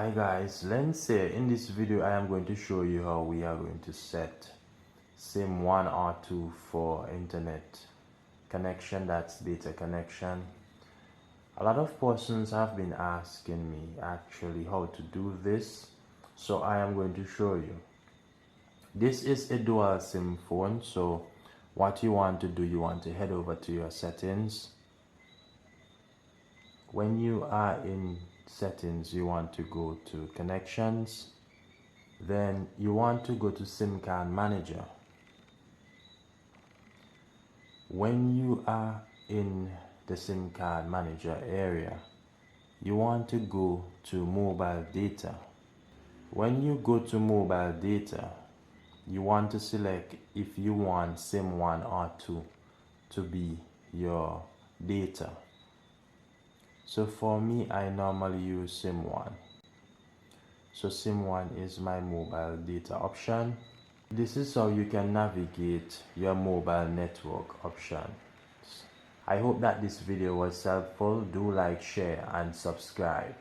Hi guys, Lens here. In this video I am going to show you how we are going to set SIM 1 or 2 for internet connection, that's data connection. A lot of persons have been asking me actually how to do this, so I am going to show you. This is a dual SIM phone, so what you want to do, you want to head over to your settings. When you are in settings, you want to go to connections, then you want to go to SIM card manager. When you are in the SIM card manager area, you want to go to mobile data. When you go to mobile data, you want to select if you want SIM 1 or 2 to be your data. So for me, I normally use SIM 1. So SIM 1 is my mobile data option. This is how you can navigate your mobile network options. I hope that this video was helpful. Do like, share and subscribe.